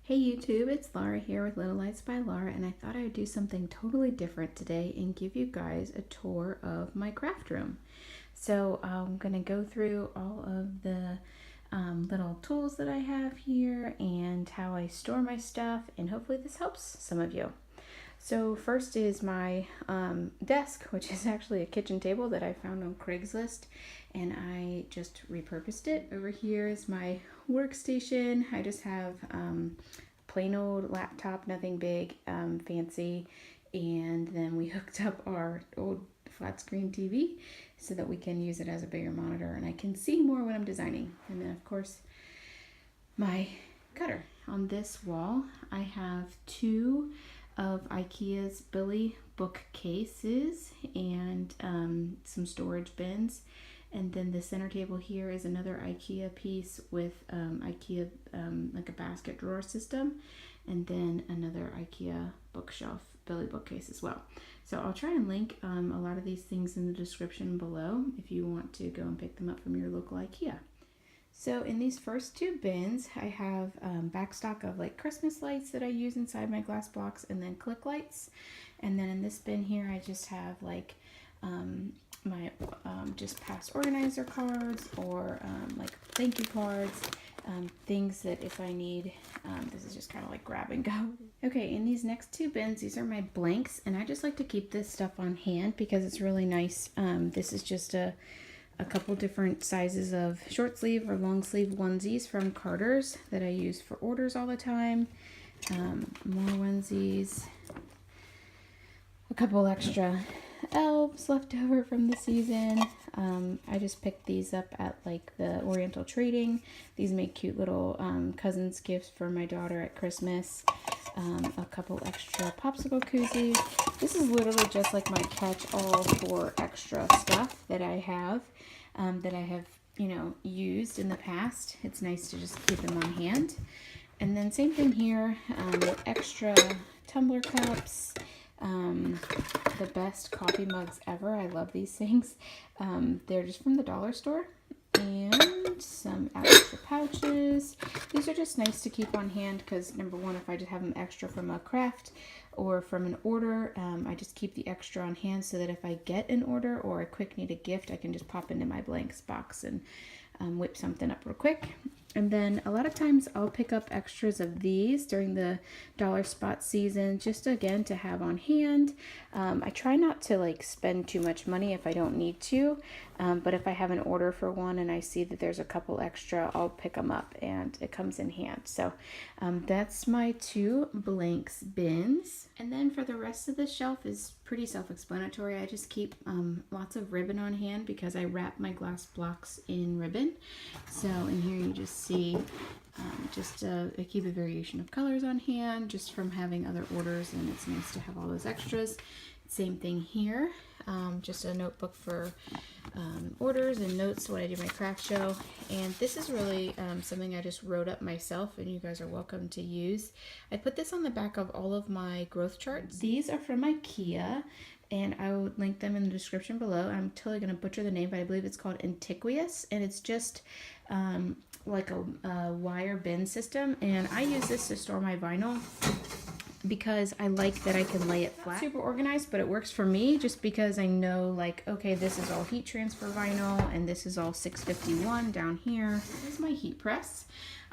Hey YouTube, it's Laura here with Little Lights by Laura, and I thought I would do something totally different today and give you guys a tour of my craft room. So I'm going to go through all of the little tools that I have here and how I store my stuff, and hopefully this helps some of you. So first is my desk, which is actually a kitchen table that I found on Craigslist, and I just repurposed it. Over here is my workstation. I just have plain old laptop, nothing big, fancy, and then we hooked up our old flat screen TV so that we can use it as a bigger monitor and I can see more when I'm designing. And then of course my cutter. On this wall I have two of IKEA's Billy bookcases and some storage bins. And then the center table here is another IKEA piece with IKEA like a basket drawer system, and then another IKEA bookshelf Billy bookcase as well. So I'll try and link a lot of these things in the description below if you want to go and pick them up from your local IKEA. So in these first two bins, I have back stock of like Christmas lights that I use inside my glass blocks, and then click lights. And then in this bin here, I just have like my just past organizer cards or like thank you cards, things that if I need, this is just kind of like grab and go. Okay, in these next two bins, these are my blanks, and I just like to keep this stuff on hand because it's really nice. This is just a couple different sizes of short sleeve or long sleeve onesies from Carter's that I use for orders all the time. More onesies, a couple extra elves left over from the season. I just picked these up at like the Oriental Trading. These make cute little cousins gifts for my daughter at Christmas. A couple extra popsicle koozies. This is literally just like my catch-all for extra stuff that I have you know, used in the past. It's nice to just keep them on hand. And then same thing here with extra tumbler cups. The best coffee mugs ever. I love these things. They're just from the dollar store. And some extra pouches. These are just nice to keep on hand because number one, if I just have them extra from a craft or from an order, I just keep the extra on hand so that if I get an order or a quick need a gift, I can just pop into my blanks box and whip something up real quick. And then a lot of times I'll pick up extras of these during the dollar spot season, just again to have on hand. I try not to like spend too much money if I don't need to, but if I have an order for one and I see that there's a couple extra, I'll pick them up and it comes in hand. So that's my two blanks bins. And then for the rest of the shelf is pretty self-explanatory. I just keep lots of ribbon on hand because I wrap my glass blocks in ribbon. So in here you just see I keep a variation of colors on hand just from having other orders, and it's nice to have all those extras. Same thing here, just a notebook for orders and notes when I do my craft show. And this is really something I just wrote up myself, and you guys are welcome to use. I put this on the back of all of my growth charts. These are from IKEA, and I will link them in the description below. I'm totally going to butcher the name, but I believe it's called Antiquous, and it's just like a wire bin system. And I use this to store my vinyl because I like that I can lay it flat. Not super organized, but it works for me just because I know like, okay, this is all heat transfer vinyl and this is all 651 down here. This is my heat press.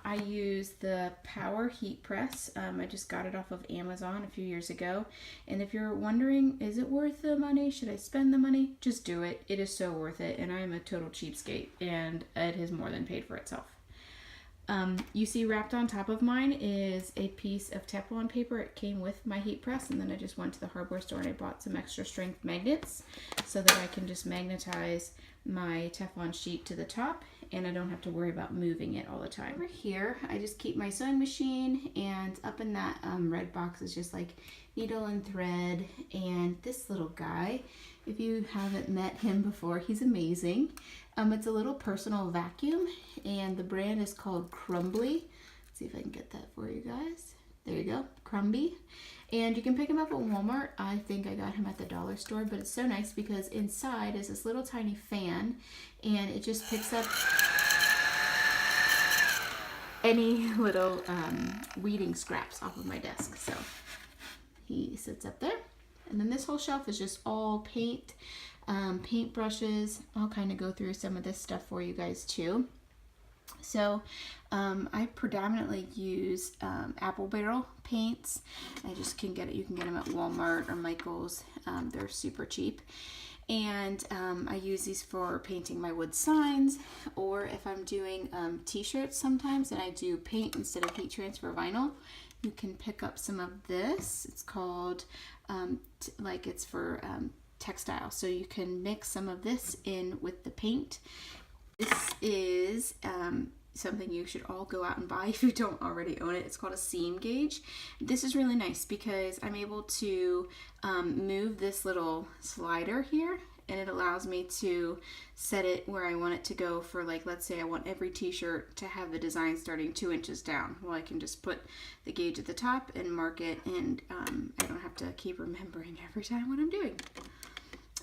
I use the Power heat press. I just got it off of Amazon a few years ago. And if you're wondering, is it worth the money? Should I spend the money? Just do it. It is so worth it. And I'm a total cheapskate, and it has more than paid for itself. You see wrapped on top of mine is a piece of Teflon paper. It came with my heat press, and then I just went to the hardware store and I bought some extra strength magnets so that I can just magnetize my Teflon sheet to the top and I don't have to worry about moving it all the time. Over here, I just keep my sewing machine, and up in that red box is just like needle and thread. And this little guy, if you haven't met him before, he's amazing. It's a little personal vacuum, and the brand is called Crumby. Let's see if I can get that for you guys. There you go, Crumby. And you can pick him up at Walmart. I think I got him at the dollar store, but it's so nice because inside is this little tiny fan, and it just picks up any little weeding scraps off of my desk. So he sits up there. And then this whole shelf is just all paint, paint brushes. I'll kind of go through some of this stuff for you guys too. So I predominantly use apple barrel paints. I just can get it. You can get them at Walmart or Michael's. They're super cheap. And I use these for painting my wood signs, or if I'm doing t-shirts sometimes and I do paint instead of heat transfer vinyl, you can pick up some of this. It's called, it's for textile. So you can mix some of this in with the paint. This is something you should all go out and buy if you don't already own it. It's called a seam gauge. This is really nice because I'm able to move this little slider here, and it allows me to set it where I want it to go for, like, let's say I want every t-shirt to have the design starting 2 inches down. Well, I can just put the gauge at the top and mark it, and I don't have to keep remembering every time what I'm doing.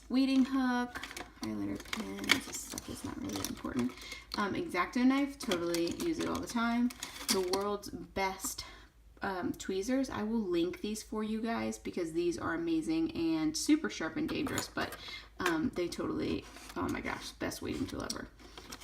Weeding hook, highlighter pins, this stuff is not really that important. X-Acto knife, totally use it all the time. The world's best tweezers. I will link these for you guys because these are amazing and super sharp and dangerous, but they totally, oh my gosh, best weeding tool ever.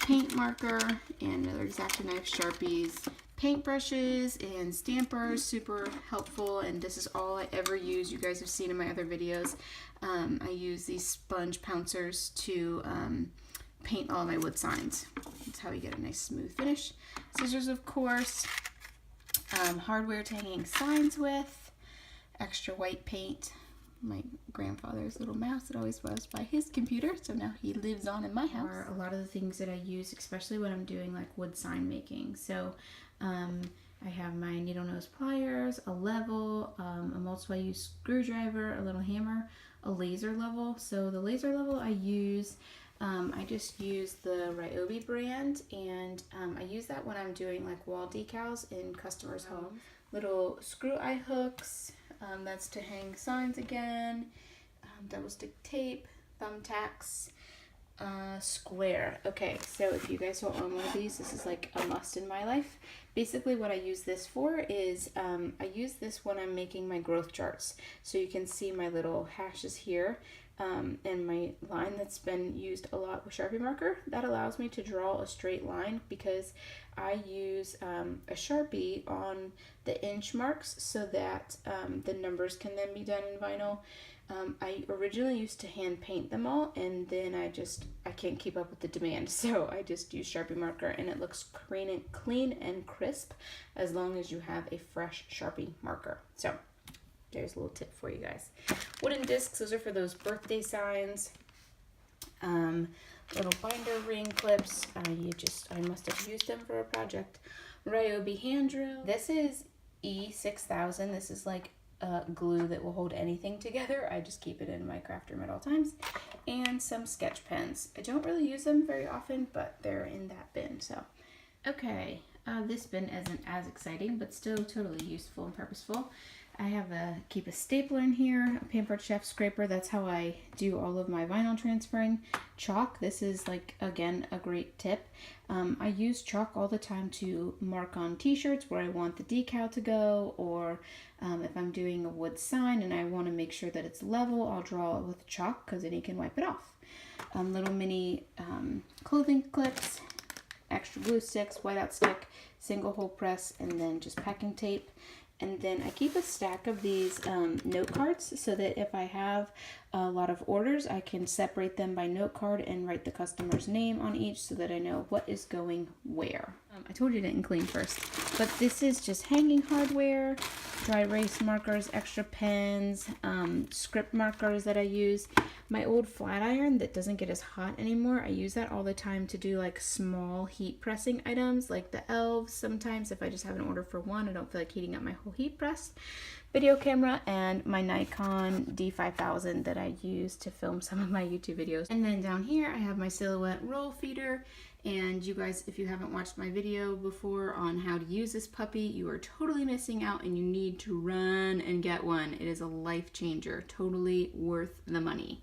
Paint marker and another X-Acto knife, Sharpies, paint brushes and stampers, super helpful, and this is all I ever use. You guys have seen in my other videos. I use these sponge pouncers to paint all my wood signs. That's how you get a nice smooth finish. Scissors, of course. Hardware to hang signs with. Extra white paint. My grandfather's little mouse that always was by his computer, so now he lives on in my house. Are a lot of the things that I use, especially when I'm doing like wood sign making. So I have my needle nose pliers, a level, a multiple-use screwdriver, a little hammer, a laser level. So the laser level I use, I just use the Ryobi brand, and I use that when I'm doing like wall decals in customers' homes. Little screw eye hooks, that's to hang signs again, double stick tape, thumbtacks, square. Okay, so if you guys don't own one of these, this is like a must in my life. Basically what I use this for is I use this when I'm making my growth charts. So you can see my little hashes here and my line that's been used a lot with Sharpie marker. That allows me to draw a straight line because I use a Sharpie on the inch marks so that the numbers can then be done in vinyl. I originally used to hand paint them all, and then I can't keep up with the demand, so I just use Sharpie marker, and it looks clean and crisp as long as you have a fresh Sharpie marker. So there's a little tip for you guys. Wooden discs, those are for those birthday signs. Little binder ring clips. I must have used them for a project. Ryobi hand drill. This is E6000. This is like glue that will hold anything together. I just keep it in my craft room at all times. And some sketch pens. I don't really use them very often, but they're in that bin. So, okay, this bin isn't as exciting, but still totally useful and purposeful. I have keep a stapler in here, a Pampered Chef scraper. That's how I do all of my vinyl transferring. Chalk, this is like, again, a great tip. I use chalk all the time to mark on t-shirts where I want the decal to go, or if I'm doing a wood sign and I want to make sure that it's level, I'll draw it with chalk because then you can wipe it off. Little mini clothing clips, extra glue sticks, whiteout stick, single hole press, and then just packing tape. And then I keep a stack of these note cards so that if I have a lot of orders, I can separate them by note card and write the customer's name on each so that I know what is going where. I told you I didn't clean first, but this is just hanging hardware, dry erase markers, extra pens, script markers that I use. My old flat iron that doesn't get as hot anymore, I use that all the time to do like small heat pressing items like the elves. Sometimes if I just have an order for one, I don't feel like heating up my whole heat press. Video camera and my Nikon D5000 that I use to film some of my YouTube videos. And then down here I have my Silhouette roll feeder. And you guys, if you haven't watched my video before on how to use this puppy, you are totally missing out and you need to run and get one. It is a life changer, totally worth the money.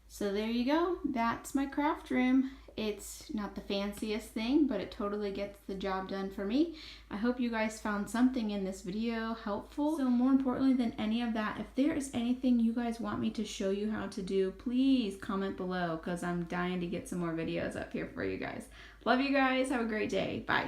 So there you go, that's my craft room. It's not the fanciest thing, but it totally gets the job done for me. I hope you guys found something in this video helpful. So more importantly than any of that, if there is anything you guys want me to show you how to do, please comment below because I'm dying to get some more videos up here for you guys. Love you guys. Have a great day. Bye.